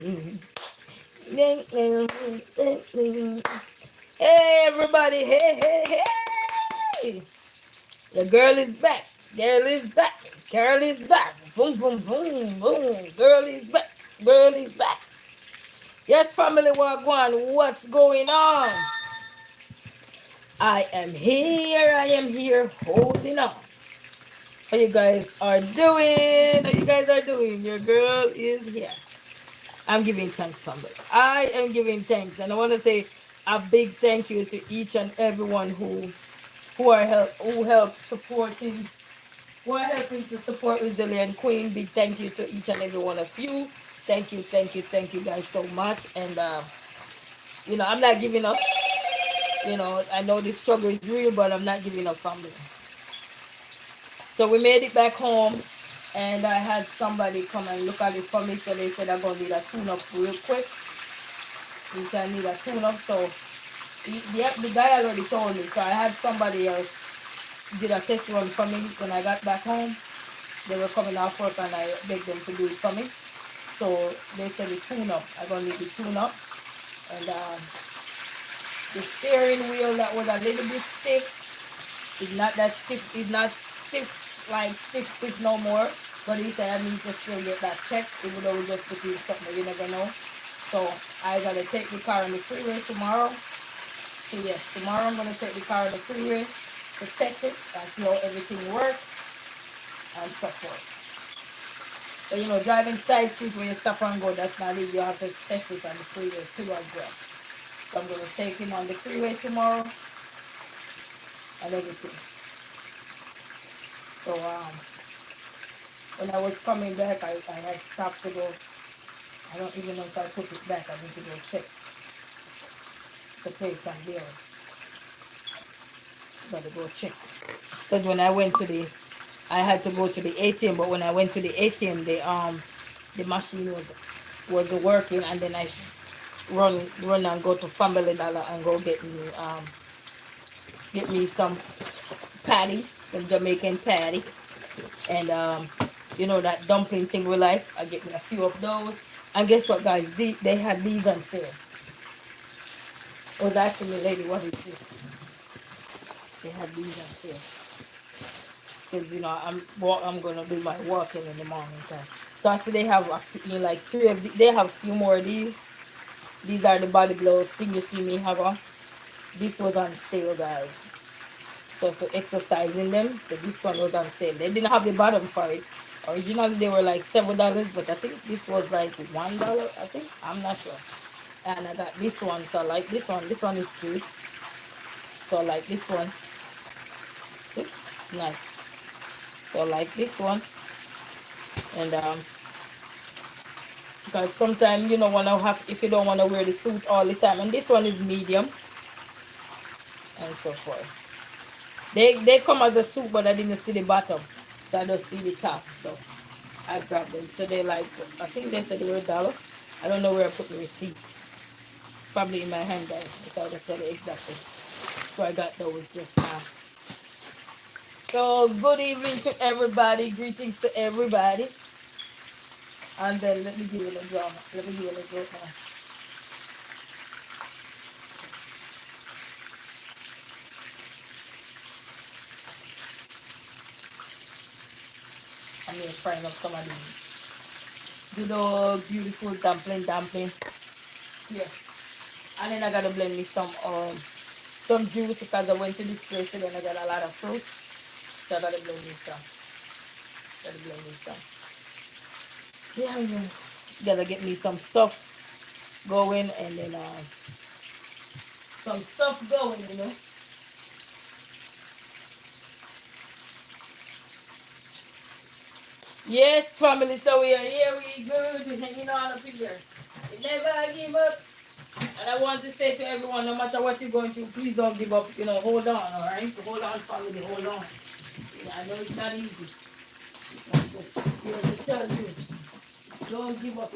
Hey everybody, hey, hey, hey! The girl is back. Girl is back. Girl is back. Boom, boom, boom, boom. Girl is back. Girl is back. Yes, family Wagwan, what's going on? I am here. I am here holding on. How you guys are doing? How you guys are doing? Your girl is here. I'm giving thanks, family. I am giving thanks, and I want to say a big thank you to each and everyone who help supporting, who are helping to support Resilient Queen. Big thank you to each and every one of you. Thank you, thank you, thank you guys so much. And I'm not giving up. I know the struggle is real, but I'm not giving up, family. So we made it back home, and I had somebody come and look at it for me. So they said I'm gonna need a tune up real quick. He said I need a tune up. So the guy already told me. So I had somebody else did a test run for me when I got back home. They were coming off work and I begged them to do it for me. So they said the tune up. I'm gonna need the tune up. And the steering wheel that was a little bit stiff is not that stiff. It's not stiff like stiff no more. But he said I need to still get that checked, even though we just put in something you never know. So I gotta take the car on the freeway tomorrow. So yes, tomorrow I'm gonna take the car on the freeway to test it and see how everything works and so forth. So driving side street where you stop and go, that's not it. You have to test it on the freeway too as well. So I'm gonna take him on the freeway tomorrow and everything. So when I was coming back, I had stopped to go. I don't even know if I put it back. I need to go check to pay some bills. Gotta go check. Because when I went to I had to go to the ATM, but when I went to the ATM, the machine was working, and then I run and go to Family Dollar and go get me some patty, some Jamaican patty, and that dumpling thing we like. I get me a few of those, and guess what, guys? They had these on sale. I was asking the lady, what is this? They had these on sale. Because I'm gonna do my walking in the morning time. So I see they have like three of they have a few more of these. These are the body gloves thing you see me have on. This was on sale, guys. So to exercise in them, so this one was on sale. They didn't have the bottom for it. Originally they were like $7, but I think this was like $1. I think I'm not sure. And I got this one, so I like this one. This one is cute. So I like this one. See? It's nice. So like this one, and because sometimes you don't want to have, if you don't want to wear the suit all the time, and this one is medium and so forth. They come as a suit, but I didn't see the bottom, so I just see the top. So I grabbed them. So they like, I think they said they were $1. I don't know where I put the receipt. Probably in my handbag. So I just tell you exactly. So I got those just now. So good evening to everybody. Greetings to everybody. And then let me give you a drum. Let me give you a drum now. I'm gonna fry up some of these. Good old beautiful dumpling. Yeah. And then I gotta blend me some juice because I went to this place and then I got a lot of fruits. So I gotta blend me some. Yeah. Gotta get me some stuff going, and then some stuff going. Yes, family, so we are here, we good, hanging on up here. We never give up. And I want to say to everyone, no matter what you're going through, please don't give up. Hold on, alright? Hold on, family, hold on. I know it's not easy. To tell you, don't give up,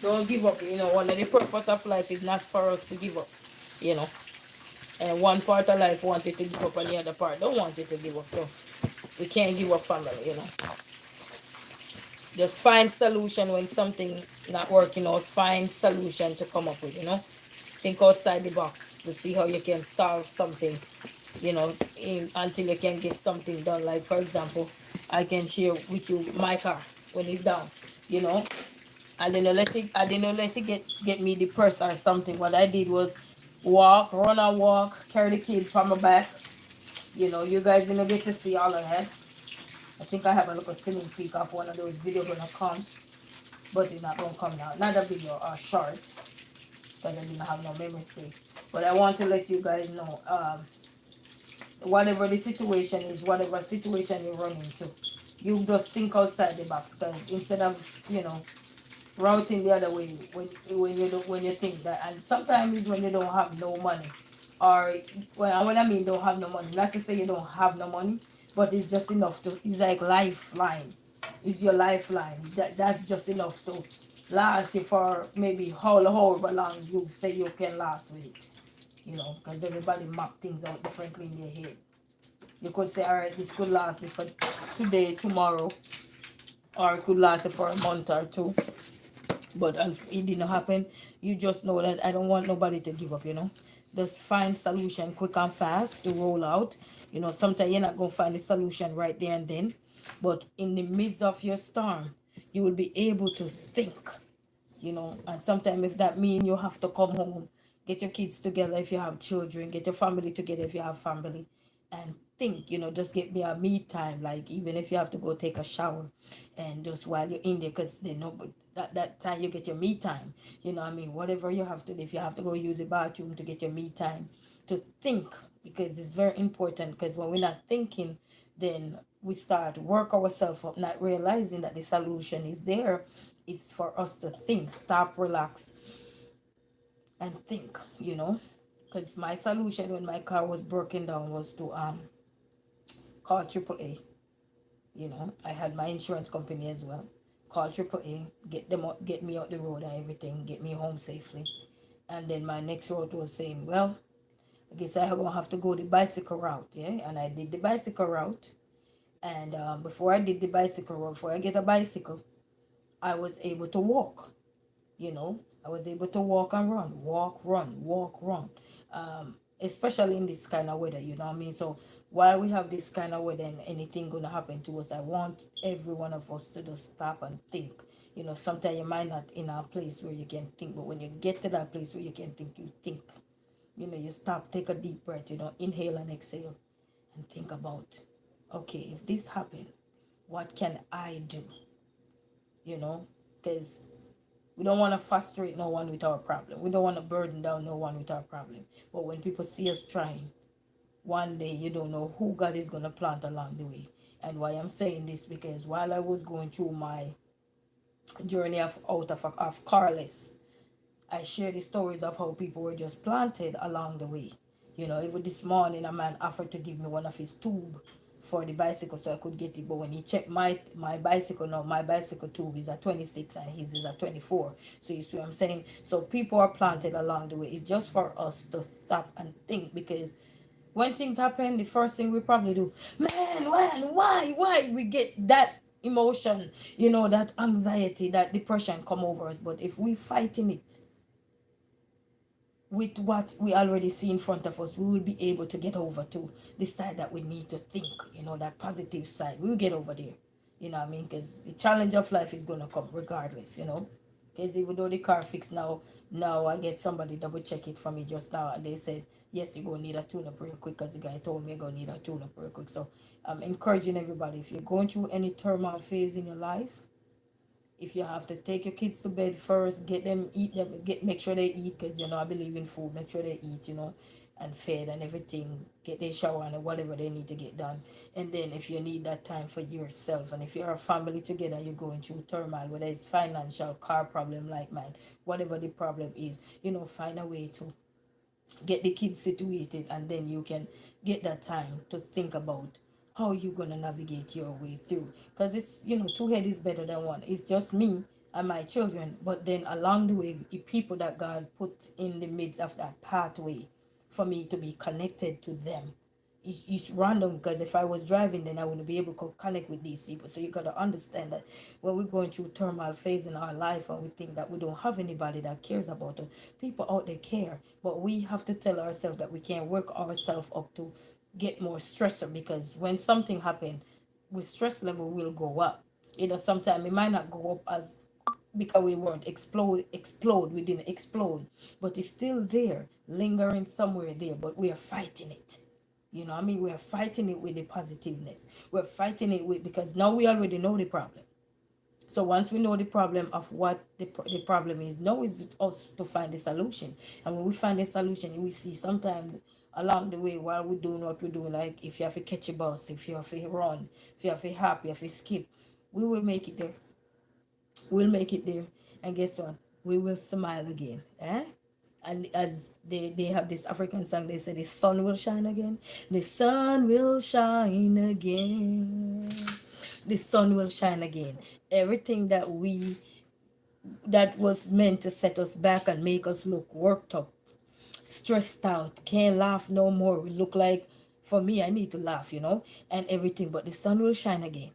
Don't give up, One of the purpose of life is not for us to give up. And one part of life wanted to give up, and the other part don't want you to give up. So we can't give up, family. Just find solution when something not working out. Find solution to come up with, think outside the box to see how you can solve something, until you can get something done. Like for example, I can share with you my car when it's down, you know I didn't let it get me the purse or something. What I did was walk, run and walk, carry the kid from my back. You guys didn't get to see all of that. I think I have a little sneak peek of one of those videos gonna come, but it's not gonna come now. Not a video or short, because I didn't have no memory space. But I want to let you guys know, whatever the situation is, whatever situation you run into, you just think outside the box. Because instead of routing the other way, when you think that, and sometimes it's when you don't have no money, or when I mean don't have no money, not to say you don't have no money, but it's just enough to. It's like lifeline. It's your lifeline. That's just enough to last you for maybe however long you say you can last with it. Because everybody map things out differently in their head. You could say, all right, this could last me for today, tomorrow, or it could last you for a month or two. But it didn't happen. You just know that I don't want nobody to give up. Just find solution quick and fast to roll out. Sometimes you're not gonna find the solution right there and then, but in the midst of your storm, you will be able to think. And sometimes if that mean you have to come home, get your kids together if you have children, get your family together if you have family, and think. Just get me a me time. Like even if you have to go take a shower, and just while you're in there, because they know, but that time you get your me time. What I mean, whatever you have to do, if you have to go use the bathroom to get your me time, to think, because it's very important. Because when we're not thinking, then we start work ourselves up, not realizing that the solution is there. It's for us to think, stop, relax, and think. Because my solution when my car was broken down was to call AAA. I had my insurance company as well. Call AAA, get me out the road and everything, get me home safely. And then my next road was saying, well, I guess I gonna have to go the bicycle route, yeah. And I did the bicycle route. And before I did the bicycle route, before I get a bicycle, I was able to walk. I was able to walk and run, walk, run, walk, run. Especially in this kind of weather, you know what I mean? So while we have this kind of weather and anything gonna happen to us, I want every one of us to just stop and think. Sometimes you might not in a place where you can think, but when you get to that place where you can think, you think. You stop, take a deep breath, inhale and exhale, and think about, okay, if this happened, what can I do? Because we don't want to frustrate no one with our problem. We don't want to burden down no one with our problem. But when people see us trying, one day you don't know who God is going to plant along the way. And why I'm saying this, because while I was going through my journey of carless, I share the stories of how people were just planted along the way. Even this morning, a man offered to give me one of his tube for the bicycle so I could get it. But when he checked my bicycle now, my bicycle tube is at 26 and his is at 24. So you see what I'm saying? So people are planted along the way. It's just for us to stop and think, because when things happen, the first thing we probably do, man, why we get that emotion, that anxiety, that depression come over us. But if we fighting it with what we already see in front of us, we will be able to get over to the side that we need to think, that positive side. We'll get over there. You know what I mean? Because the challenge of life is going to come regardless. Because even though the car fixed now I get somebody double check it for me just now, and they said, yes, you're going to need a tune-up real quick, because the guy told me you're going to need a tune-up real quick. So I'm encouraging everybody, if you're going through any turmoil phase in your life, if you have to take your kids to bed first, get them, eat them, make sure they eat, because I believe in food. Make sure they eat, and fed and everything. Get their shower and whatever they need to get done. And then if you need that time for yourself, and if you're a family together, you're going through turmoil, whether it's financial, car problem like mine, whatever the problem is, find a way to get the kids situated, and then you can get that time to think about how you gonna navigate your way through. Because it's, two head is better than one. It's just me and my children, but then along the way, the people that God put in the midst of that pathway for me to be connected to them, it's random, because if I was driving, then I wouldn't be able to connect with these people. So you gotta understand that when we're going through turmoil phase in our life and we think that we don't have anybody that cares about us, people out there care, but we have to tell ourselves that we can't work ourselves up to get more stressor, because when something happen, with stress level will go up. Sometimes it might not go up as because we weren't explode, we didn't explode, but it's still there, lingering somewhere there, but we are fighting it. I mean, we are fighting it with the positiveness. We're fighting it with, because now we already know the problem. So once we know the problem of what the problem is, now is us to find the solution. And when we find the solution, we see sometimes along the way while we're doing what we're doing, like if you have to catch a bus, if you have to run, if you have to hop, you have to skip, we will make it there. We'll make it there. And guess what? We will smile again. Eh? And as they have this African song, they say the sun will shine again. The sun will shine again. The sun will shine again. Everything that was meant to set us back and make us look worked up, stressed out, can't laugh no more. We look like, for me, I need to laugh, and everything. But the sun will shine again.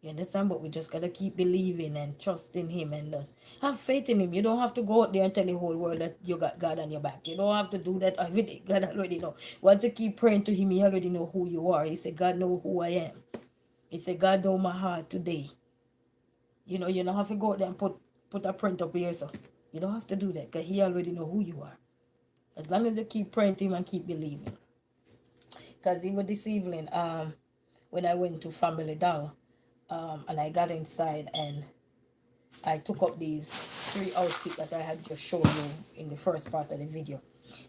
You understand? But we just gotta keep believing and trusting Him, and just have faith in Him. You don't have to go out there and tell the whole world that you got God on your back. You don't have to do that every day. God already know. Once you keep praying to Him, He already know who you are. He said, God know who I am. He said, God know my heart today. You don't have to go out there and put a print up here, so you don't have to do that, because He already know who you are. As long as you keep praying to Him and keep believing. Because even this evening, when I went to Family Dollar, and I got inside and I took up these three outfits that I had just shown you in the first part of the video.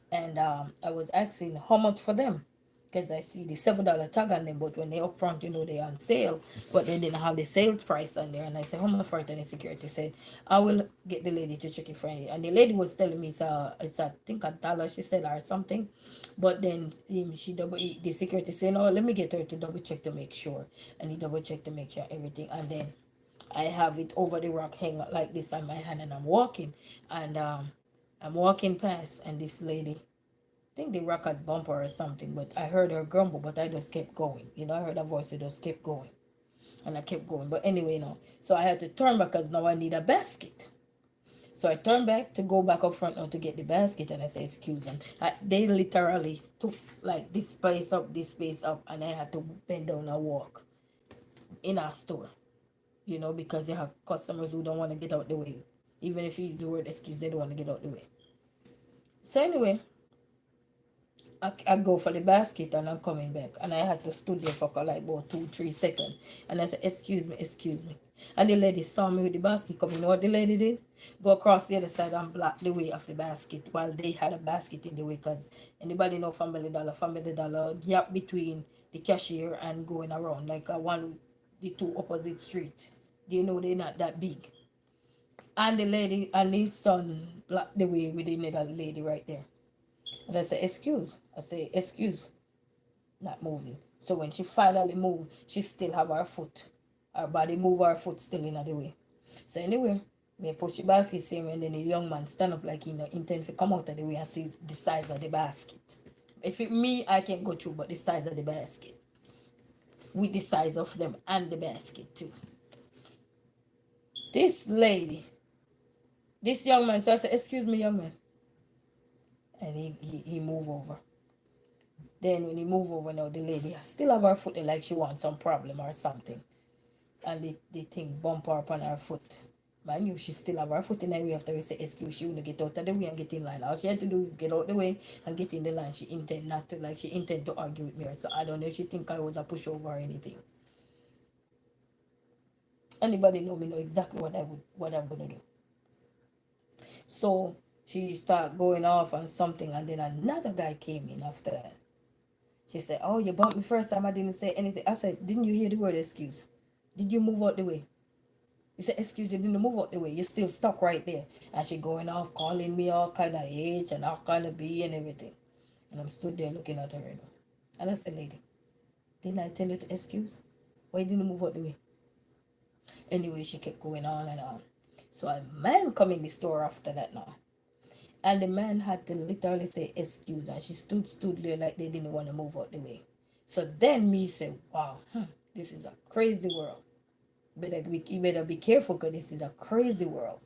And I was asking how much for them. Because I see the $7 tag on them, but when they up front, they're on sale, but they didn't have the sales price on there. And I said, how much for it? And the security said, I will get the lady to check it for you. And the lady was telling me it's I think $1, she said, or something. But then the security said, no, let me get her to double check to make sure. And he double checked to make sure everything. And then I have it over the rock hang like this on my hand, and I'm walking, and I'm walking past, and this lady, I think the rock had bumper or something, but I heard her grumble, but I just kept going. I heard her voice, it just kept going, and I kept going. But anyway, so I had to turn back because now I need a basket. So I turned back to go back up front now to get the basket, and I said, excuse them. They literally took like this space up, and I had to bend down and walk in our store. Because you have customers who don't want to get out the way. Even if you use the word excuse, they don't want to get out the way. So anyway, I go for the basket and I'm coming back. And I had to stood there for like about 2-3 seconds. And I said, excuse me, excuse me. And the lady saw me with the basket coming. You know what the lady did? Go across the other side and block the way of the basket while they had a basket in the way. Because anybody know Family Dollar gap between the cashier and going around. Like the two opposite street. They're not that big. And the lady and his son blocked the way with another lady right there. And I said, excuse. I say, excuse. Not moving. So when she finally moved, she still have her foot. Her body move, her foot still in the way. So anyway, they push the basket same, and then the young man stand up like he intend to come out of the way and see the size of the basket. If it me, I can go through, but the size of the basket. With the size of them and the basket too. This young man, so I said, excuse me, young man. And he moved over. Then when he moved over now, the lady still have her foot there like she wants some problem or something. And the thing bump her up on her foot. Man, you she still have her foot in the way after we say excuse, she wanna get out of the way and get in line. All she had to do is get out the way and get in the line. She intend not to, like she intend to argue with me. So I don't know if she think I was a pushover or anything. Anybody know me know exactly what I'm gonna do. So she start going off on something, and then another guy came in after that. She said, oh, you bumped me first time, I didn't say anything. I said, didn't you hear the word excuse? Did you move out the way? He said, excuse, you didn't move out the way. You're still stuck right there. And she going off, calling me all kind of H and all kind of B and everything. And I'm stood there looking at her, And I said, lady, didn't I tell you to excuse? Why didn't you move out the way? Anyway, she kept going on and on. So a man come in the store after that now. And the man had to literally say excuse, and she stood there like they didn't want to move out the way. So then me say, wow, this is a crazy world. You better be careful because this is a crazy world.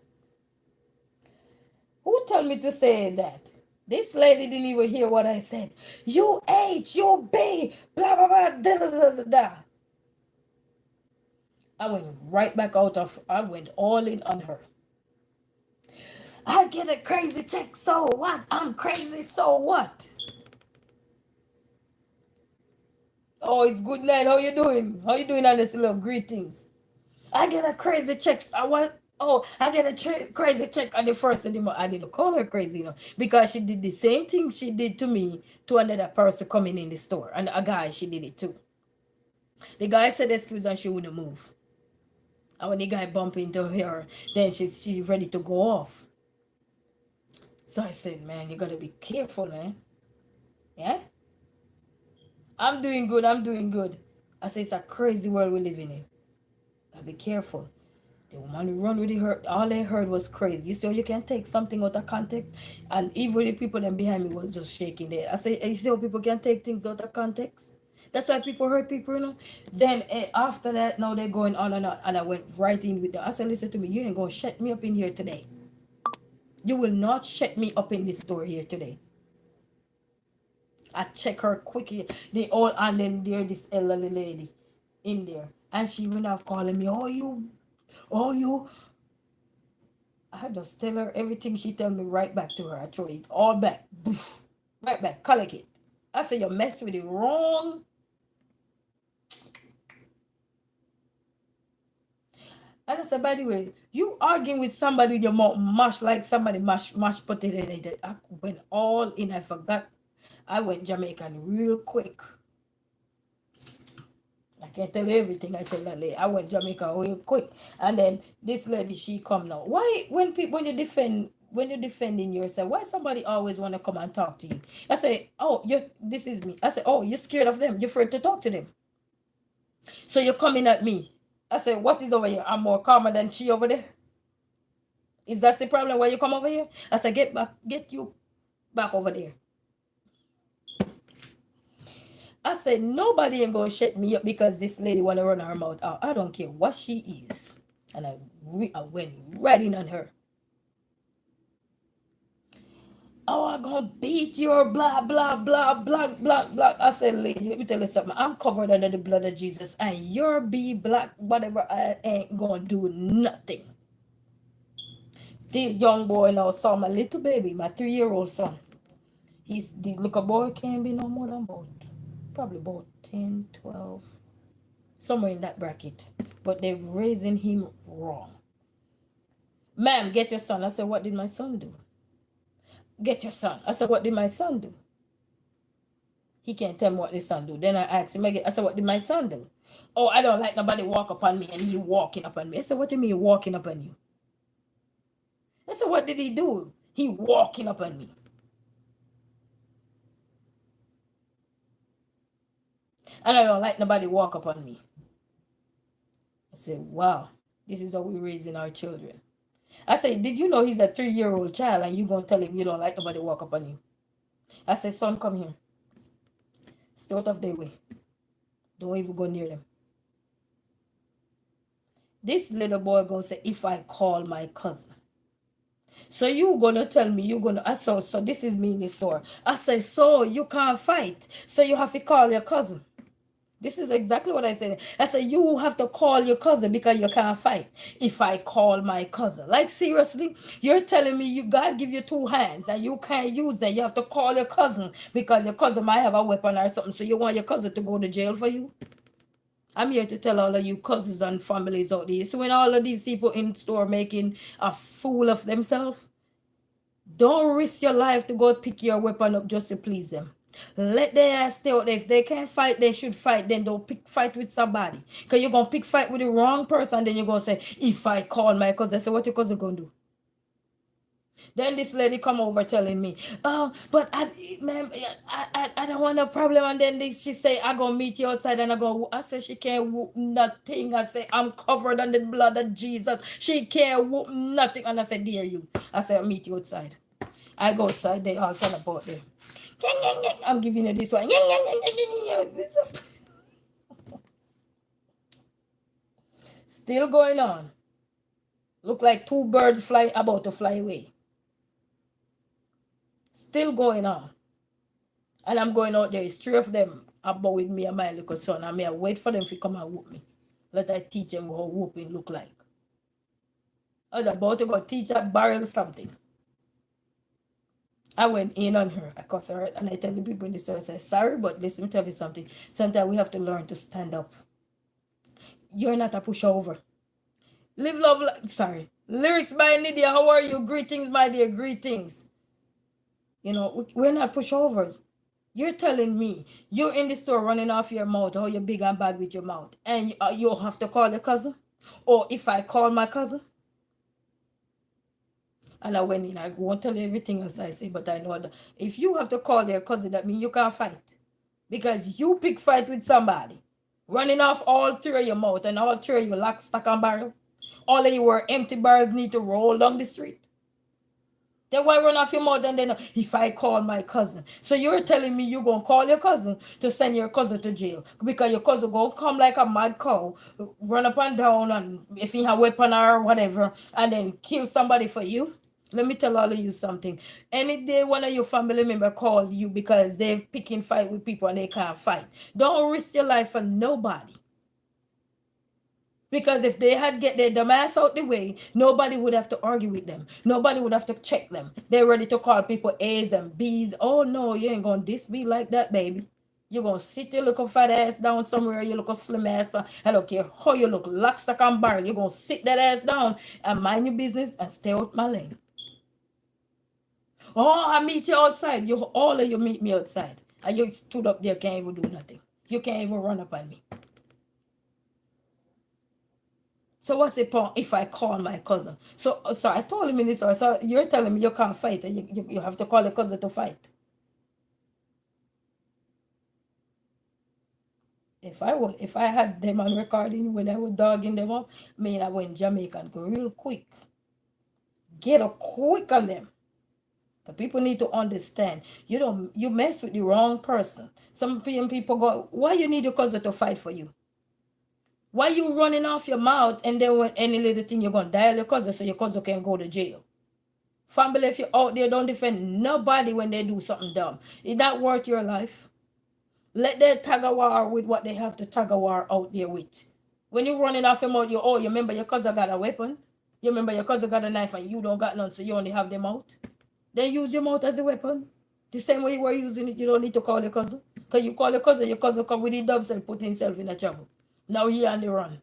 Who told me to say that? This lady didn't even hear what I said. You H, you B, blah, blah, blah, da, da, da, da, da. I went right back I went all in on her. I get a crazy check, so what? I'm crazy, so what? Oh, it's good night. How you doing? How you doing on this little greetings? I get a crazy check. I get a crazy check on the first of the month. I didn't call her crazy, because she did the same thing she did to me to another person coming in the store. And a guy, she did it too. The guy said excuse and she wouldn't move. And when the guy bumped into her, then she's ready to go off. So I said, man, you gotta be careful, man. Yeah? I'm doing good, I'm doing good. I said, it's a crazy world we live in. Gotta be careful. The woman who run with her, all they heard was crazy. So you can take something out of context, and even the people then behind me was just shaking their. I say, you see how people can take things out of context. That's why people hurt people. Then after that, now they're going on and on, and I went right in with them. I said, listen to me, you ain't gonna shut me up in here today. You will not shut me up in this store here today. I check her quickly. They all and then there this elderly lady in there, and she went off calling me, oh you. I just tell her everything she tell me right back to her. I throw it all back. Boof. Right back. Collect it. I say you mess with it wrong. And I said, by the way, you arguing with somebody with your mouth mash like somebody mash potato. I went all in. I forgot. I went Jamaican real quick. I can't tell you everything I tell that lady. I went Jamaica real quick. And then this lady, she come now. Why when you defending yourself, why somebody always want to come and talk to you? I say, oh, this is me. I say, oh, you're scared of them. You're afraid to talk to them. So you're coming at me. I say, what is over here? I'm more calmer than she over there. Is that the problem why you come over here? I say, get you back over there. I said, nobody ain't gonna shut me up because this lady wanna run her mouth out. I don't care what she is. And I went right in on her. Oh, I'm gonna beat your blah, blah, blah, blah, blah, blah. I said, lady, let me tell you something. I'm covered under the blood of Jesus. And your be black, whatever, I ain't gonna do nothing. The young boy now saw my little baby, my 3-year-old son. The little boy can't be no more than probably about 10, 12. Somewhere in that bracket. But they're raising him wrong. Ma'am, get your son. I said, what did my son do? Get your son. I said, what did my son do? He can't tell me what his son do. Then I asked him again. I said, what did my son do? Oh, I don't like nobody walk up on me and he walking up on me. I said, what do you mean walking up on you? I said, what did he do? He walking up on me. And I don't like nobody walk up on me. I said, wow, this is how we're raising our children. I said, did you know he's a 3-year-old child and you gonna tell him you don't like nobody walk up on you? I said, son, come here. Stay out of their way. Don't even go near them. This little boy gonna say, if I call my cousin. So you gonna tell me so this is me in the store. I say, so you can't fight. So you have to call your cousin. This is exactly what I said. I said, you have to call your cousin because you can't fight. If I call my cousin. Like, seriously? You're telling me God give you 2 hands and you can't use them. You have to call your cousin because your cousin might have a weapon or something. So you want your cousin to go to jail for you? I'm here to tell all of you cousins and families out there. So when all of these people in store making a fool of themselves, don't risk your life to go pick your weapon up just to please them. Let their ass stay out there. If they can't fight, they should fight. Then don't fight with somebody. Because you're going to pick fight with the wrong person. Then you're going to say, if I call my cousin. I say, what your cousin going to do? Then this lady come over telling me, oh, but ma'am, I don't want no problem. And then she say, I gonna meet you outside and I say, she can't whoop nothing. I say, I'm covered under the blood of Jesus. She can't whoop nothing. And I say, dear you. I say, I'll meet you outside. I go outside, they all stand about there. I'm giving you this one. Still going on. Look like two birds fly about to fly away. Still going on. And I'm going out there. It's three of them about with me and my little son. I may wait for them to come and whoop me. Let I teach them what whooping look like. I was about to go teach that barrel something. I went in on her. I cussed her and I tell the people in the store, I say, sorry, but listen, let me tell you something. Sometimes we have to learn to stand up. You're not a pushover. Live love, sorry. Lyrics by Lydia, how are you? Greetings, my dear, greetings. You know, we're not pushovers. You're telling me you're in the store running off your mouth, how you're big and bad with your mouth, and you'll have to call your cousin? Or if I call my cousin? And I went in, I won't tell you everything else I say, but I know that if you have to call your cousin, that means you can't fight. Because you pick fight with somebody, running off all three of your mouth and all three of you lock, stock, and barrel. All of you were empty barrels need to roll down the street. Then why run off your mouth and then if I call my cousin? So you're telling me you're gonna call your cousin to send your cousin to jail because your cousin gonna come like a mad cow, run up and down, and if he have weapon or whatever, and then kill somebody for you? Let me tell all of you something. Any day one of your family member call you because they're picking fight with people and they can't fight, don't risk your life for nobody. Because if they had get their dumb ass out the way, nobody would have to argue with them. Nobody would have to check them. They're ready to call people A's and B's. Oh no, you ain't gonna this be like that, baby. You're gonna sit your little fat ass down somewhere, you look a slim ass. I don't care how you look, lock, stock, and barrel. You're gonna sit that ass down and mind your business and stay out my lane. Oh, I meet you outside. You all of you meet me outside. And you stood up there, can't even do nothing. You can't even run up on me. So what's the point if I call my cousin? So I told him in this, so you're telling me you can't fight and you have to call your cousin to fight. If I had them on recording when I was dogging them up, I went Jamaica and go real quick. Get up quick on them. The people need to understand. You mess with the wrong person. Some people go, why you need your cousin to fight for you? Why you running off your mouth and then when any little thing you're gonna dial your cousin so your cousin can go to jail? Family, if you're out there, don't defend nobody when they do something dumb. Is that worth your life? Let them tag a war with what they have to tag a war out there with. When you're running off your mouth, you remember your cousin got a weapon. You remember your cousin got a knife and you don't got none, so you only have them out. Then use your mouth as a weapon. The same way you were using it, you don't need to call your cousin. Because you call your cousin come with the dubs and put himself in a trouble. Now he on the run.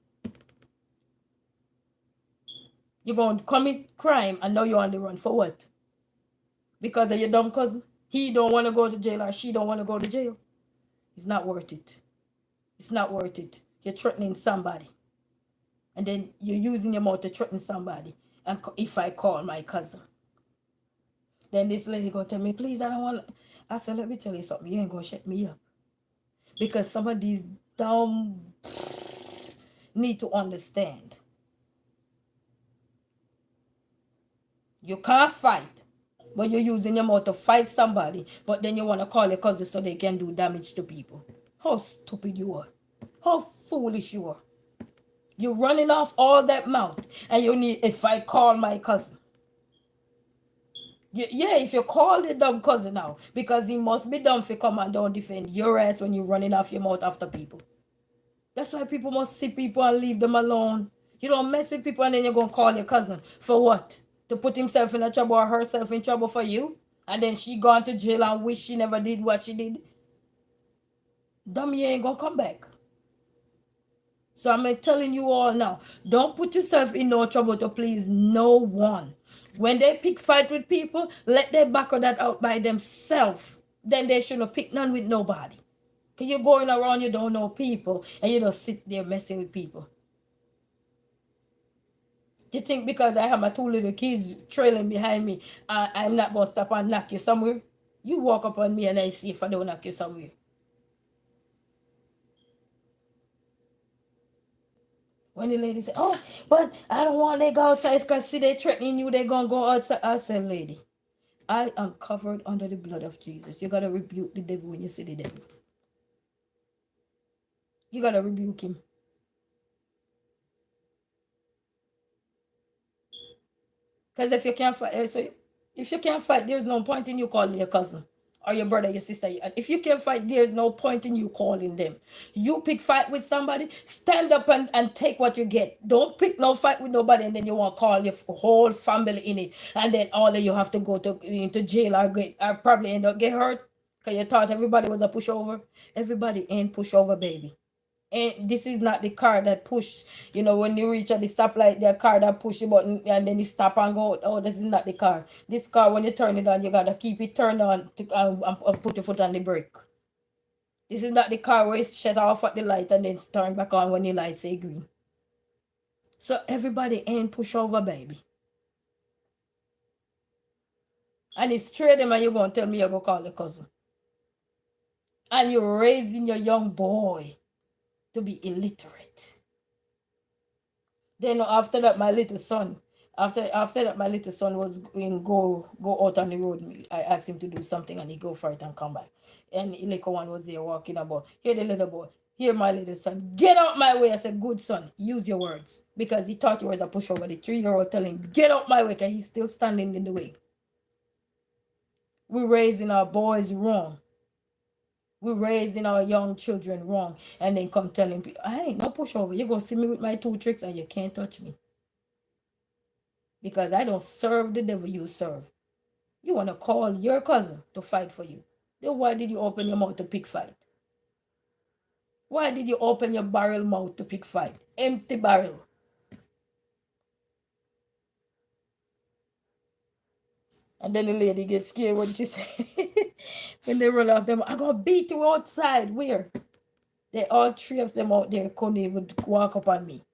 You're going to commit crime and now you're on the run. For what? Because of your dumb cousin? He don't want to go to jail or she don't want to go to jail. It's not worth it. It's not worth it. You're threatening somebody. And then you're using your mouth to threaten somebody. And if I call my cousin. Then this lady going to tell me, please, I don't want... I said, let me tell you something. You ain't going to shut me up. Because some of these dumb need to understand. You can't fight, but you're using your mouth to fight somebody, but then you want to call your cousin so they can do damage to people. How stupid you are. How foolish you are. You're running off all that mouth, and you need, if I call my cousin. Yeah, if you call the dumb cousin now, because he must be dumb for come and don't defend your ass when you're running off your mouth after people. That's why people must see people and leave them alone. You don't mess with people and then you're going to call your cousin. For what? To put himself in a trouble or herself in trouble for you? And then she gone to jail and wish she never did what she did? Dumb, you ain't going to come back. So I'm telling you all now, don't put yourself in no trouble to please no one. When they pick fight with people, let them back that out by themselves. Then they shouldn't pick none with nobody. Because you're going around, you don't know people, and you just sit there messing with people. You think because I have my two little kids trailing behind me, I'm not going to stop and knock you somewhere? You walk up on me and I see if I don't knock you somewhere. When the lady say, oh, but I don't want they go outside because see they threatening you, they going to go outside. I said, lady, I am covered under the blood of Jesus. You gotta rebuke the devil when you see the devil. You gotta rebuke him. Because if you can't fight, so if you can't fight, there's no point in you calling your cousin or your brother, your sister. And if you can't fight, there's no point in you calling them. You pick fight with somebody, stand up and take what you get. Don't pick no fight with nobody and then you want to call your whole family in it. And then all of you have to go to into jail or probably end up get hurt. Because you thought everybody was a pushover. Everybody ain't pushover, baby. And this is not the car that push. When you reach at the stoplight, the car that push the button and then you stop and go. Oh, this is not the car. This car, when you turn it on, you gotta keep it turned on and put your foot on the brake. This is not the car where it's shut off at the light and then it's turned back on when the light say green. So everybody ain't pushover, baby. And it's straight them and you're gonna tell me you're gonna call your cousin. And you're raising your young boy to be illiterate. Then after that, my little son, after that, my little son was going go out on the road. I asked him to do something, and he go for it and come back. And the little one was there walking about. Here, the little boy. Here, my little son. Get out my way. I said, good son, use your words. Because he thought he was a pushover. The 3-year-old telling him, get out my way, because he's still standing in the way. We're raising our boys wrong. We're raising our young children wrong. And then come telling people, I ain't no pushover. You go see me with my 2 tricks and you can't touch me. Because I don't serve the devil you serve. You want to call your cousin to fight for you. Then why did you open your mouth to pick fight? Why did you open your barrel mouth to pick fight? Empty barrel. And then the lady gets scared when she say, when they run off them, I'm going to beat you outside. Where? They all 3 of them out there couldn't even walk up on me.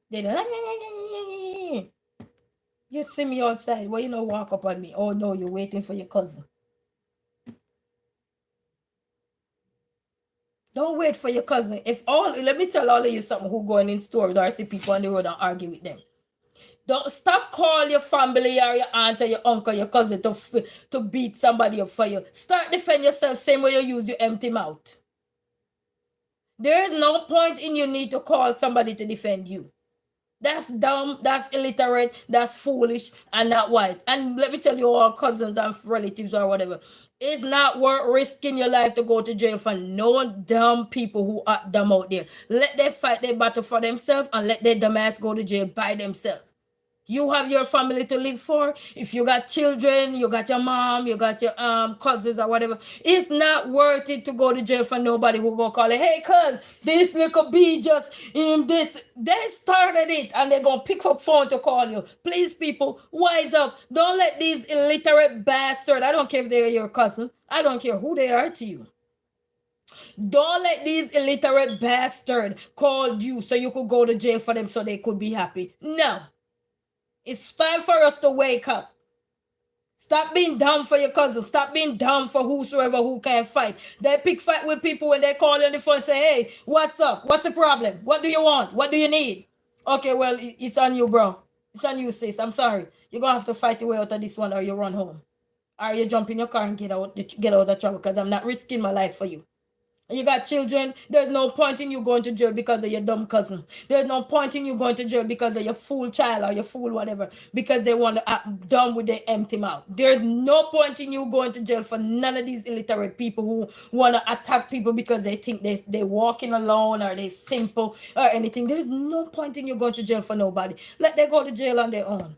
They don't, you see me outside. Why you not walk up on me? Oh no, you're waiting for your cousin. Don't wait for your cousin. Let me tell all of you something who going in stores or see people on the road and argue with them. Don't stop calling your family or your aunt or your uncle, your cousin to beat somebody up for you. Start defend yourself same way you use your empty mouth. There is no point in you need to call somebody to defend you. That's dumb, that's illiterate, that's foolish, and not wise. And let me tell you, all cousins and relatives or whatever, it's not worth risking your life to go to jail for no dumb people who are dumb out there. Let them fight their battle for themselves and let their dumb ass go to jail by themselves. You have your family to live for. If you got children, you got your mom, you got your cousins or whatever. It's not worth it to go to jail for nobody who go call it. Hey, cuz, this little B just in this. They started it and they're gonna pick up phone to call you. Please, people, wise up. Don't let these illiterate bastards. I don't care if they're your cousin. I don't care who they are to you. Don't let these illiterate bastards call you so you could go to jail for them so they could be happy. No. It's time for us to wake up. Stop being dumb for your cousin. Stop being dumb for whosoever who can fight. They pick fight with people when they call you on the phone and say, hey, what's up? What's the problem? What do you want? What do you need? Okay, well, it's on you, bro. It's on you, sis. I'm sorry. You're going to have to fight your way out of this one or you run home. Or you jump in your car and get out of the trouble because I'm not risking my life for you. You got children, there's no point in you going to jail because of your dumb cousin. There's no point in you going to jail because of your fool child or your fool whatever, because they want to act dumb with their empty mouth. There's no point in you going to jail for none of these illiterate people who want to attack people because they think they're walking alone or they're simple or anything. There's no point in you going to jail for nobody. Let them go to jail on their own.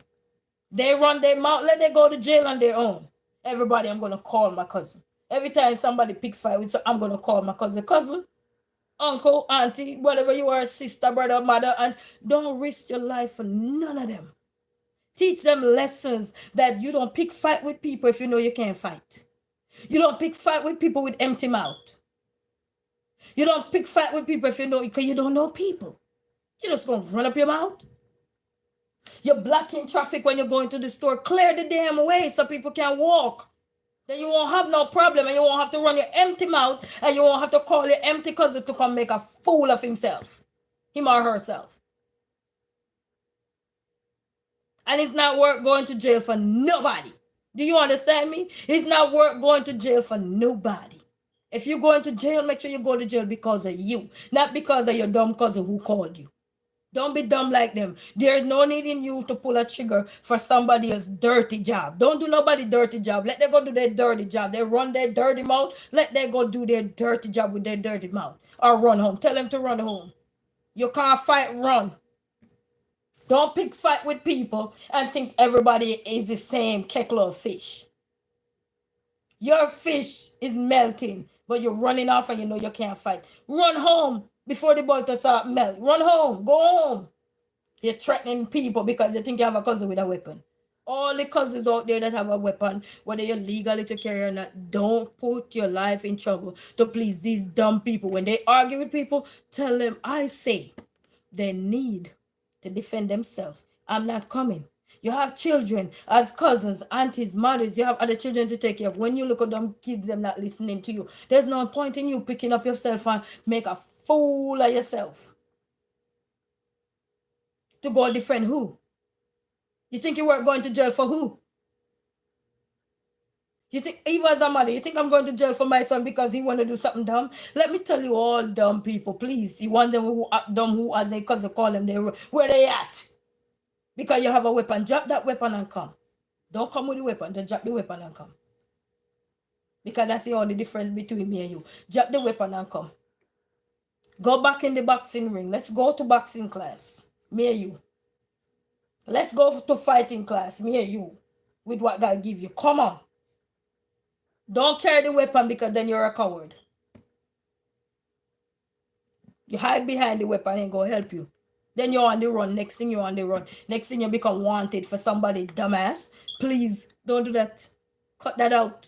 They run their mouth, let them go to jail on their own. Everybody, I'm going to call my cousin. Every time somebody pick fight with, I'm gonna call my cousin, uncle, auntie, whatever you are, sister, brother, mother, and don't risk your life for none of them. Teach them lessons that you don't pick fight with people if you know you can't fight. You don't pick fight with people with empty mouth. You don't pick fight with people if you know because you don't know people. You're just gonna run up your mouth. You're blocking traffic when you're going to the store. Clear the damn way so people can walk. Then you won't have no problem and you won't have to run your empty mouth and you won't have to call your empty cousin to come make a fool of himself. Him or herself. And it's not worth going to jail for nobody. Do you understand me? It's not worth going to jail for nobody. If you're going to jail, make sure you go to jail because of you, not because of your dumb cousin who called you. Don't be dumb like them. There's no need in you to pull a trigger for somebody else's dirty job. Don't do nobody dirty job. Let them go do their dirty job. They run their dirty mouth. Let them go do their dirty job with their dirty mouth. Or run home. Tell them to run home. You can't fight, run. Don't pick fight with people and think everybody is the same kettle of fish. Your fish is melting, but you're running off and you know you can't fight. Run home before the butter start melt. Run home. Go home. You're threatening people because you think you have a cousin with a weapon. All the cousins out there that have a weapon, whether you're legally to carry or not, don't put your life in trouble to please these dumb people. When they argue with people, tell them, I say, they need to defend themselves. I'm not coming. You have children as cousins, aunties, mothers. You have other children to take care of. When you look at them kids, them not listening to you. There's no point in you picking up yourself and make a fool of yourself. To go defend who? You think you were going to jail for who? You think, even as a mother, you think I'm going to jail for my son because he want to do something dumb? Let me tell you, all dumb people, please. You want them who act dumb, who as they cousin call them, where they at? Because you have a weapon, drop that weapon and come. Don't come with the weapon, just drop the weapon and come. Because that's the only difference between me and you. Drop the weapon and come. Go back in the boxing ring. Let's go to boxing class. Me and you. Let's go to fighting class. Me and you. With what God give you. Come on. Don't carry the weapon because then you're a coward. You hide behind the weapon ain't gonna help you. Then you're on the run. Next thing you're on the run. Next thing you become wanted for somebody dumbass. Please don't do that. Cut that out.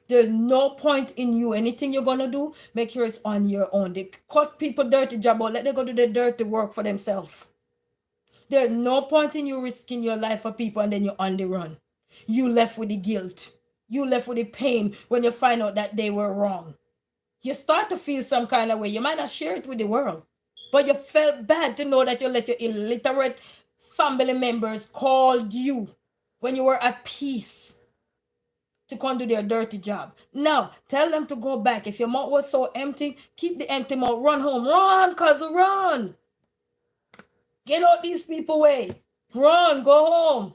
There's no point in you. Anything you're gonna do, make sure it's on your own. They cut people dirty job out. Let them go do the dirty work for themselves. There's no point in you risking your life for people and then you're on the run. You left with the guilt. You left with the pain when you find out that they were wrong. You start to feel some kind of way. You might not share it with the world, but you felt bad to know that you let your illiterate family members called you when you were at peace to come do their dirty job. Now, tell them to go back. If your mouth was so empty, keep the empty mouth. Run home. Run, cousin, run. Get out these people way. Run, go home.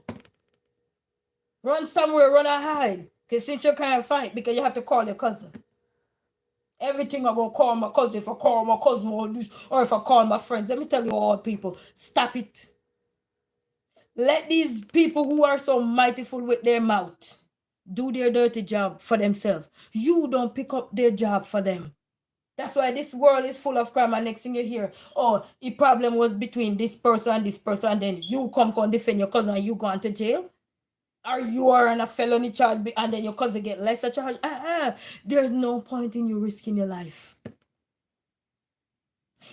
Run somewhere, run and hide. Because since you can't fight, because you have to call your cousin. Everything I'm going to call my cousin, if I call my cousin or if I call my friends. Let me tell you all people, stop it. Let these people who are so mightyful with their mouth do their dirty job for themselves. You don't pick up their job for them. That's why this world is full of crime. And next thing you hear, oh, the problem was between this person, and then you come defend your cousin and you go into jail. Or you are on a felony charge and then your cousin get lesser charge. There's no point in you risking your life.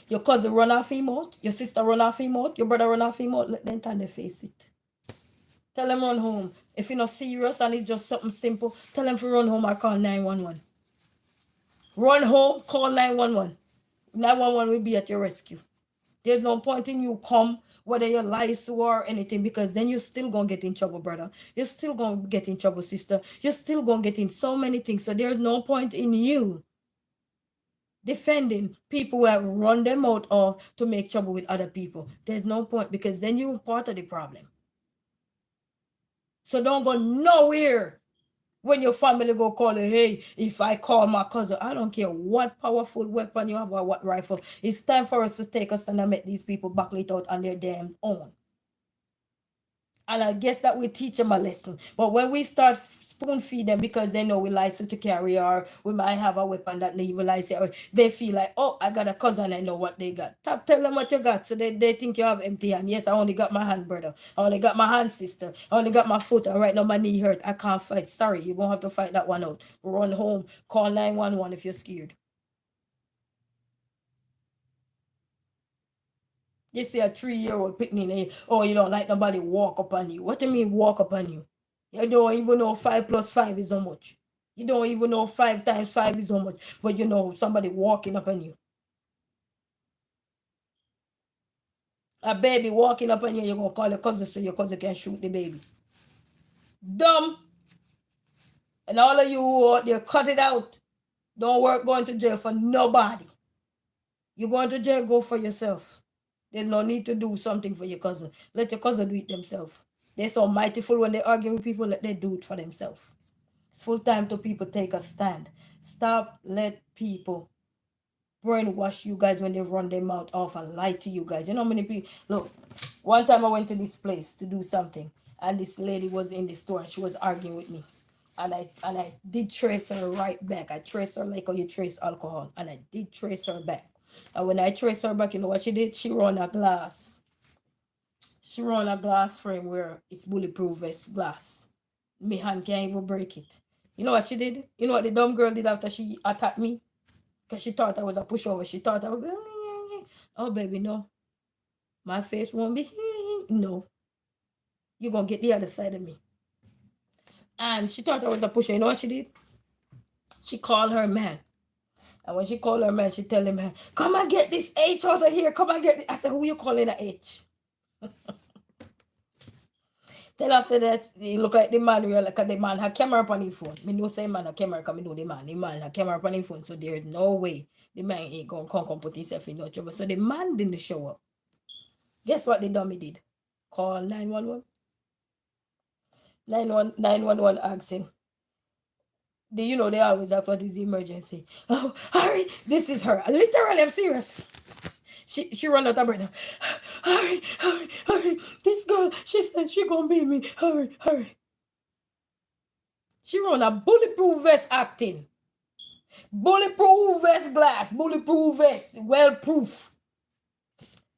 Your cousin run off him out, your sister run off him out, your brother run off him out, let them turn their face it. Tell them run home. If you're not serious and it's just something simple, tell them to run home or call 911. Run home, call 911. 911 will be at your rescue. There's no point in you come, whether you lies to or anything, because then you're still going to get in trouble, brother. You're still going to get in trouble, sister. You're still going to get in so many things. So there's no point in you defending people who have run them out of to make trouble with other people. There's no point, because then you're part of the problem. So don't go nowhere when your family go call you, hey, if I call my cousin, I don't care what powerful weapon you have or what rifle. It's time for us to take us and make these people back it out on their damn own. And I guess that we teach them a lesson. But when we start spoon feed them because they know we license to carry or we might have a weapon that they will license, or they feel like, oh, I got a cousin, I know what they got. Tell them what you got. So they think you have empty hand. Yes, I only got my hand, brother. I only got my hand, sister. I only got my foot. And right now my knee hurt. I can't fight. Sorry, you're going to have to fight that one out. Run home. Call 911 if you're scared. You see a 3-year-old picnic, oh, you don't like nobody walk up on you. What do you mean walk up on you? You don't even know 5 plus 5 is how much. You don't even know 5 times 5 is how much. But you know somebody walking up on you. A baby walking up on you, you're gonna call your cousin so your cousin can shoot the baby. Dumb. And all of you who out there, cut it out. Don't work going to jail for nobody. You going to jail, go for yourself. There's no need to do something for your cousin. Let your cousin do it themselves. They're so mighty full when they argue with people, let them do it for themselves. It's full time to people take a stand. Stop, let people brainwash you guys when they run their mouth off and lie to you guys. You know how many people? Look, one time I went to this place to do something, and this lady was in the store and she was arguing with me. And I did trace her right back. I traced her like how you trace alcohol. And I did trace her back. And when I traced her back, you know what she did? She run a glass. She run a glass frame where it's bulletproof vest glass. My hand can't even break it. You know what she did? You know what the dumb girl did after she attacked me? Because she thought I was a pushover. She thought I was, oh baby, no. My face won't be, no. You're going to get the other side of me. And she thought I was a pusher. You know what she did? She called her man. And when she called her man, she tell him, come and get this H over here. Come and get it. I said, who you calling a H? Then after that, he look like the man realized the man had camera up on his phone. Me know say man a camera because me know the man. The man had camera up on his phone. So there is no way the man ain't going to come put himself in no trouble. So the man didn't show up. Guess what the dummy did? Call 911. 911 asked him. You know they always ask what is the emergency. Oh, hurry, this is her. Literally, I'm serious. She run out of breath. Hurry. This girl, she said she gonna beat me. Hurry. She run a bulletproof vest acting. Bulletproof vest glass. Bulletproof vest. Well proof.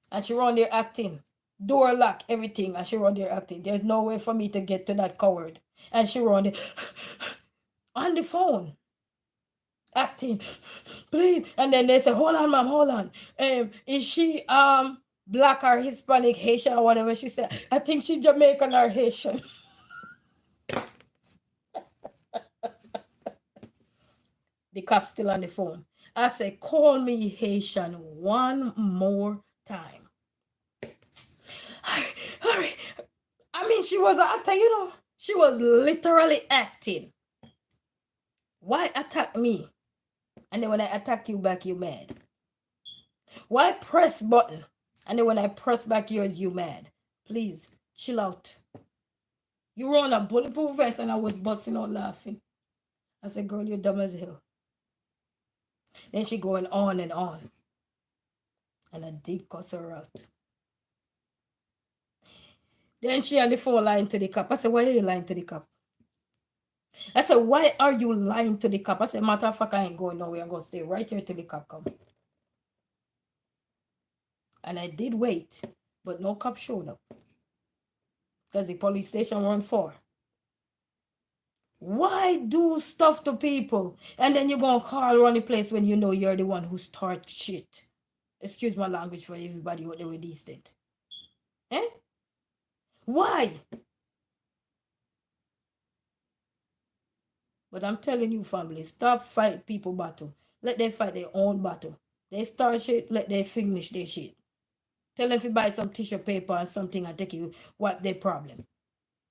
And she run there acting. Door lock, everything. And she run there acting. There's no way for me to get to that coward. And she run there on the phone. Acting. Please. And then they say, hold on, ma'am, hold on. Is she black or Hispanic, Haitian or whatever? She said, I think she's Jamaican or Haitian. The cop still on the phone. I said, call me Haitian one more time. Hurry. I mean, she was an actor, you know. She was literally acting. Why attack me? And then when I attack you back, you mad. Why press button? And then when I press back yours, you mad. Please, chill out. You were on a bulletproof vest and I was busting out laughing. I said, girl, you're dumb as hell. Then she going on and on. And I did cuss her out. Then she on the phone lying to the cop. I said, why are you lying to the cop? I said, why are you lying to the cop? I said, matter of fact, I ain't going nowhere. I'm going to stay right here till the cop come. And I did wait, but no cop showed up. Because the police station run for. Why do stuff to people? And then you're going to call around the place when you know you're the one who starts shit. Excuse my language for everybody what they were decent. Eh? Why? But I'm telling you, family, stop fight people battle. Let them fight their own battle. They start shit, let them finish their shit. Tell them if you buy some tissue paper and something and take you wipe their problem.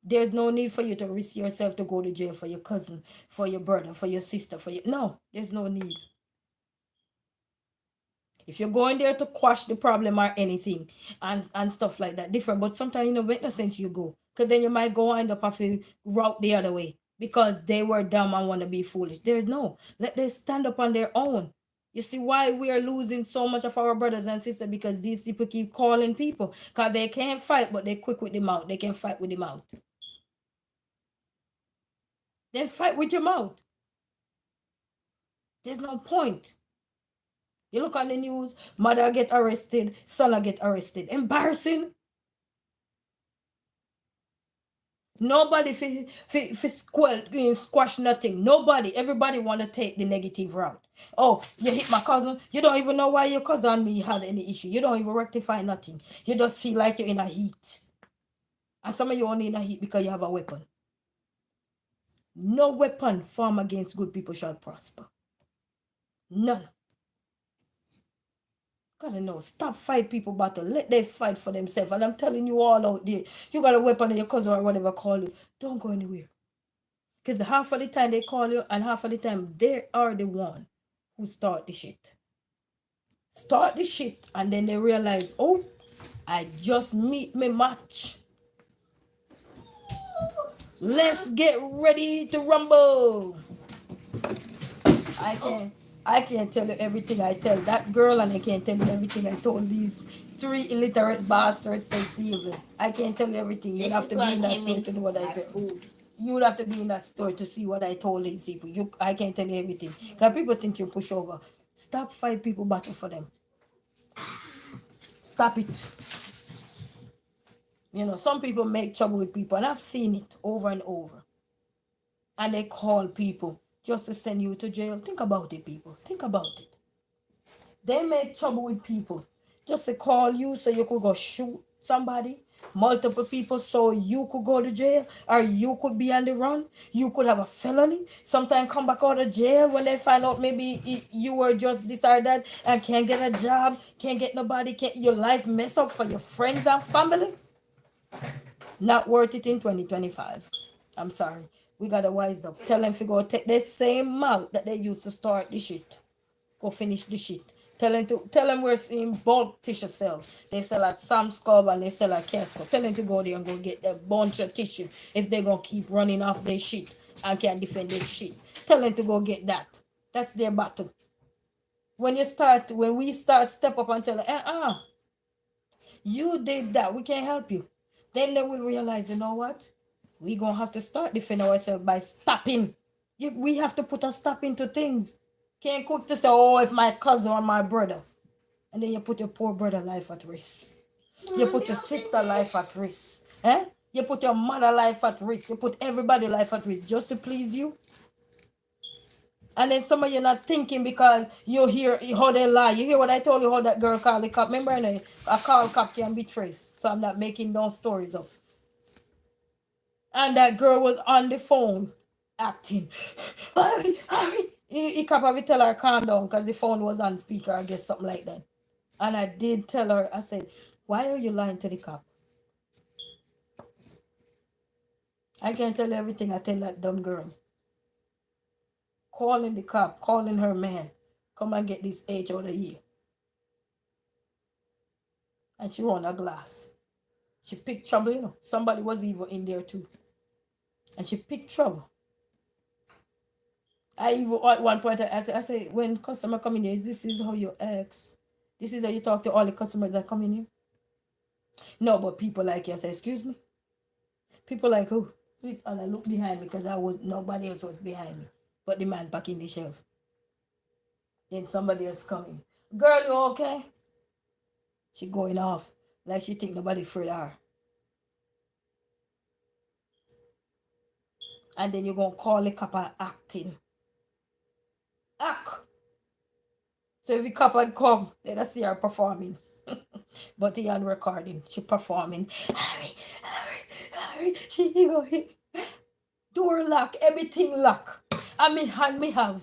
There's no need for you to risk yourself to go to jail for your cousin, for your brother, for your sister, for your... No, there's no need. If you're going there to quash the problem or anything and stuff like that, different. But sometimes, make no sense you go. Because then you might go end up having to route the other way. Because they were dumb and want to be foolish. There's no. Let them stand up on their own. You see why we are losing so much of our brothers and sisters? Because these people keep calling people. Because they can't fight, but they're quick with the mouth. They can fight with the mouth. Then fight with your mouth. There's no point. You look on the news, mother get arrested, son get arrested. Embarrassing. Nobody squash nothing. Nobody. Everybody want to take the negative route. Oh, you hit my cousin. You don't even know why your cousin and me had any issue. You don't even rectify nothing. You just feel like you're in a heat. And some of you only in a heat because you have a weapon. No weapon formed against good people shall prosper. None. Gotta know. Stop fight people battle. Let them fight for themselves. And I'm telling you all out there, you got a weapon in your cousin or whatever call you. Don't go anywhere. Because the half of the time they call you and half of the time they are the one who start the shit. Start the shit and then they realize, oh, I just meet me match. Let's get ready to rumble. I can I can't tell you everything I tell that girl, and I can't tell you everything I told these three illiterate bastards this evening. I can't tell you everything. You'd have to be in that store to know what I do. You would have to be in that store to see what I told these people. I can't tell you everything. Because people think you push over. Stop fight people battle for them. Stop it. You know, some people make trouble with people, and I've seen it over and over. And they call people just to send you to jail. Think about it, people. Think about it. They make trouble with people just to call you so you could go shoot somebody, multiple people so you could go to jail, or you could be on the run. You could have a felony. Sometimes come back out of jail when they find out maybe you were just this or that and can't get a job, can't get nobody, can't your life mess up for your friends and family. Not worth it in 2025. I'm sorry. We gotta wise up. Tell them to go take the same mouth that they used to start the shit. Go finish the shit. Tell them where in bulk tissue sells. They sell at Sam's Club and they sell at Casco. Tell them to go there and go get that bunch of tissue if they gonna keep running off their shit and can't defend their shit. Tell them to go get that. That's their battle. When we start step up and tell them, you did that, we can't help you. Then they will realize, you know what? We gonna have to start defending ourselves by stopping. We have to put a stop into things. Can't quick to say, oh, if my cousin or my brother. And then you put your poor brother life at risk. You put your sister life at risk. You put your mother life at risk. You put everybody life at risk just to please you. And then some of you not thinking because you hear how they lie. You hear what I told you, how that girl called the cop. Remember, a call cop can be traced. So I'm not making those stories up. And that girl was on the phone acting. Hurry. He cop have to tell her calm down because the phone was on speaker, I guess, something like that. And I did tell her, I said, why are you lying to the cop? I can't tell everything I tell that dumb girl. Calling the cop, calling her man, come and get this H out of here. And she won a glass. She picked trouble, you know. Somebody was even in there too. And she picked trouble. I even at one point I asked her, I say, when customer come in here, this is how you ask. This is how you talk to all the customers that come in here. No, but people like you, I say, excuse me. People like who? And I look behind me because nobody else was behind me. But the man back in the shelf. Then somebody else coming. Girl, you okay? She going off like she think nobody afraid of her. And then you're going to call the cop and acting. Act. So if the cop had come, then I see her performing. But he on recording. She performing. Hurry. She go hit. Door lock. Everything lock. And me hand me have.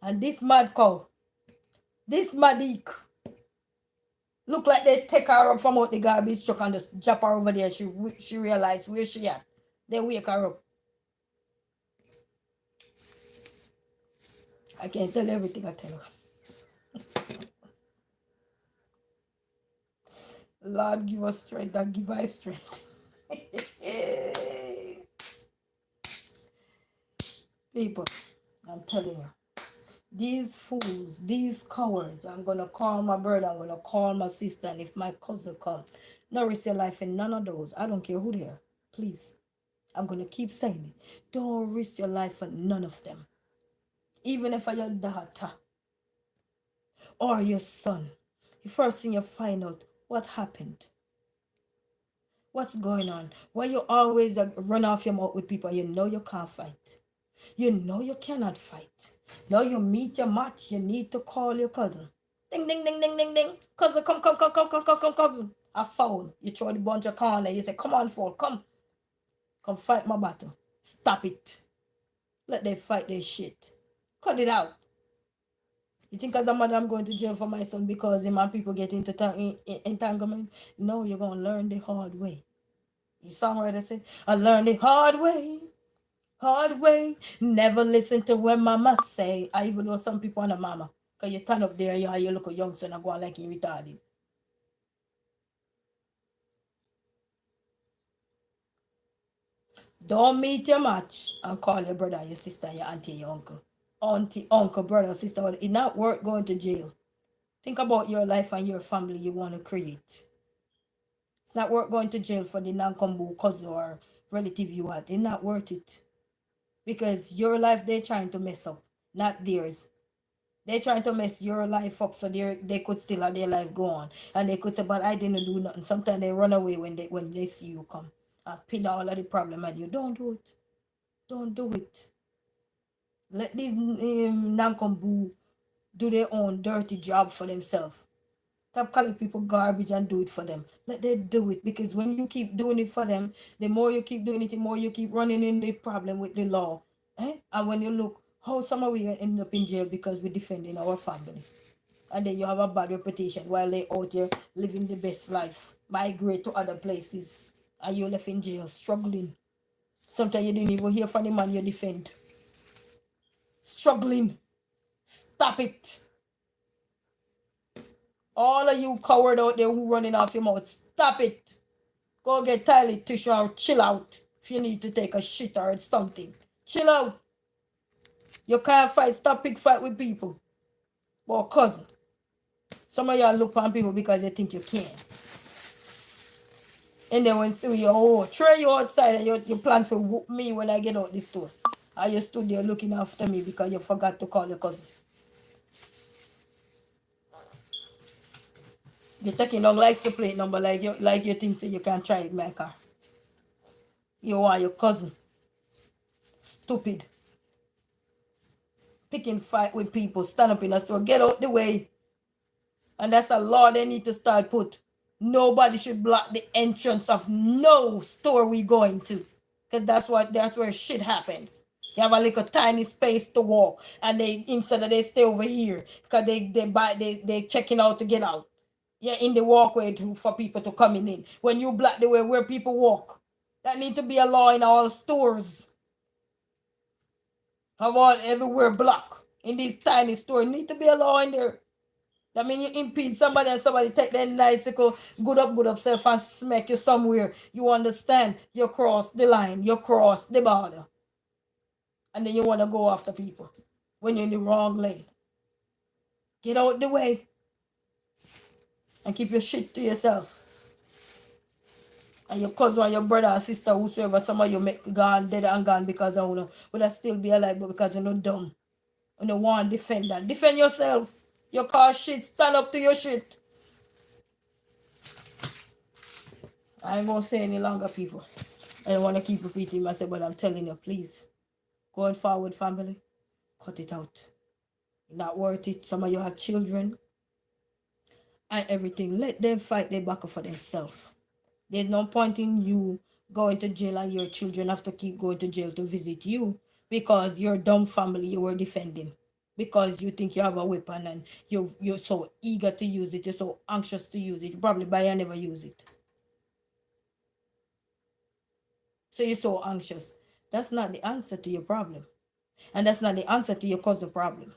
And this mad cow. This madik. Look like they take her up from out the garbage truck and just drop her over there. She realized where she at. They wake her up. I can't tell everything I tell her. Lord, give us strength and give us strength. People, I'm telling you. These fools, these cowards, I'm going to call my brother, I'm going to call my sister, and if my cousin come, no risk your life in none of those. I don't care who they are. Please. I'm going to keep saying it. Don't risk your life for none of them. Even if you're your daughter or your son. The first thing you find out, what happened? What's going on? Why you always run off your mouth with people you know you can't fight? You know you cannot fight. Now you meet your match, you need to call your cousin. Ding, ding, ding, ding, ding, ding. Cousin, come, cousin. I foul. You throw the bunch of corner. You say, come on, fool, come. Come fight my battle. Stop it. Let them fight their shit. Cut it out. You think as a mother I'm going to jail for my son because him and people get into entanglement? No, you're going to learn the hard way. The songwriter said, I learned the hard way. Hard way. Never listen to what mama say. I even know some people on a mama. Because you turn up there, you look a young son and go on like you retarded. Don't meet your match and call your brother, your sister, your auntie, your uncle. Auntie, uncle, brother, sister. It's not worth going to jail. Think about your life and your family you want to create. It's not worth going to jail for the non-combo cousin or relative you had. It's not worth it. Because your life they're trying to mess up, not theirs. They're trying to mess your life up so they could still have their life go on. And they could say, but I didn't do nothing. Sometimes they run away when they see you come and pin all of the problem and you don't do it. Don't do it. Let these Nankombu do their own dirty job for themselves. Stop calling people garbage and do it for them. Let them do it because when you keep doing it for them, the more you keep doing it, the more you keep running in the problem with the law. And when you look, how some of we end up in jail because we're defending our family. And then you have a bad reputation while they out here living the best life, migrate to other places, and you left in jail struggling. Sometimes you didn't even hear from the man you defend. Struggling. Stop it. All of you coward out there who running off your mouth, stop it. Go get toilet tissue or chill out. If you need to take a shit or something, chill out. You can't fight, stop big fight with people. But cousin, some of y'all look on people because they think you can. And then when see you, try you outside and you plan to whoop me when I get out this store. And you stood there looking after me because you forgot to call your cousin. You're taking long license plate number like you think so you can try it, my car. You are your cousin. Stupid. Picking fight with people, stand up in a store, get out the way. And that's a law they need to start put. Nobody should block the entrance of no store we going to. Because that's where shit happens. You have a little tiny space to walk. And they instead of they stay over here. Because they checking out to get out. Yeah, in the walkway for people to come in. When you block the way where people walk. That need to be a law in all stores. Have all everywhere block. In these tiny stores. Need to be a law in there. That mean you impede somebody and somebody take that nice little good up self and smack you somewhere. You understand? You cross the line. You cross the border. And then you want to go after people when you're in the wrong lane. Get out the way. And keep your shit to yourself. And your cousin and your brother and sister, whosoever, some of you make gone dead and gone because of you would that still be alive, but because you're not dumb. And you want to defend that. Defend yourself. You call shit, stand up to your shit. I ain't gonna say any longer, people. I don't want to keep repeating myself, but I'm telling you, please. Going forward, family, cut it out. Not worth it. Some of you have children and everything. Let them fight their battle for themselves. There's no point in you going to jail and your children have to keep going to jail to visit you because your dumb family you were defending. Because you think you have a weapon and you're so eager to use it, you're so anxious to use it. You probably buy and never use it. So you're so anxious. That's not the answer to your problem. And that's not the answer to your cousin problem.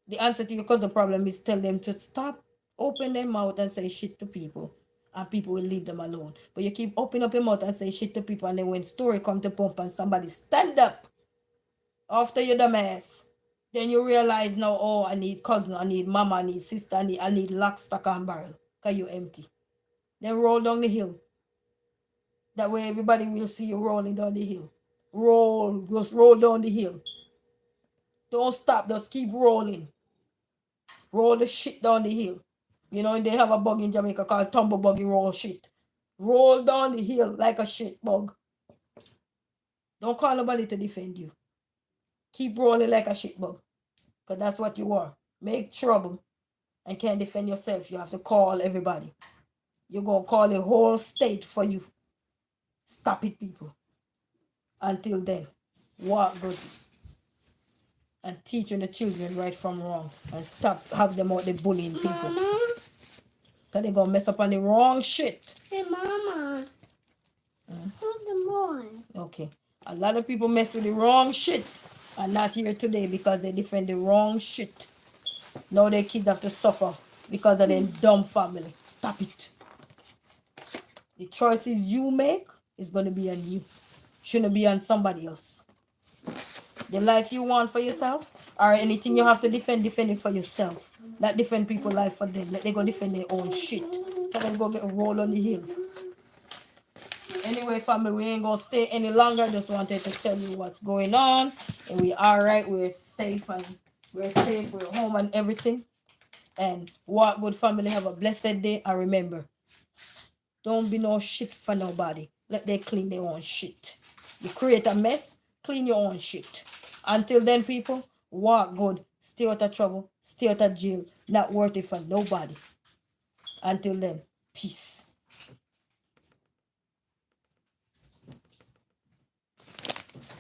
The answer to your cousin problem is tell them to stop, open their mouth and say shit to people. And people will leave them alone. But you keep opening up your mouth and say shit to people. And then when story come to pump and somebody stand up after you dumbass, then you realize now, oh, I need cousin, I need mama, I need sister, I need lock, stock and barrel. Because you empty. Then roll down the hill. That way everybody will see you rolling down the hill. Roll, just roll down the hill. Don't stop, just keep rolling. Roll the shit down the hill. You know, they have a bug in Jamaica called tumble buggy roll shit. Roll down the hill like a shit bug. Don't call nobody to defend you. Keep rolling like a shit bug. Because that's what you are. Make trouble and can't defend yourself. You have to call everybody. You're going to call the whole state for you. Stop it, people. Until then, walk good. and teaching the children right from wrong and stop have them out there bullying people. Mama. Cause they gonna mess up on the wrong shit. Hey, Mama. Hold the boy. Okay. A lot of people mess with the wrong shit and not here today because they defend the wrong shit. Now their kids have to suffer because of their dumb family. Stop it. The choices you make is gonna be on you. Shouldn't be on somebody else. The life you want for yourself or anything you have to defend it for yourself. Not defend people's life for them. Let they go defend their own shit. Let them go get a roll on the hill. Anyway, family, we ain't gonna stay any longer. Just wanted to tell you what's going on. And we alright, we're safe, we're home and everything. And what good family, have a blessed day. And remember, don't be no shit for nobody. Let them clean their own shit. You create a mess, clean your own shit. Until then, people, walk good, stay out of trouble, stay out of jail, not worth it for nobody. Until then, peace.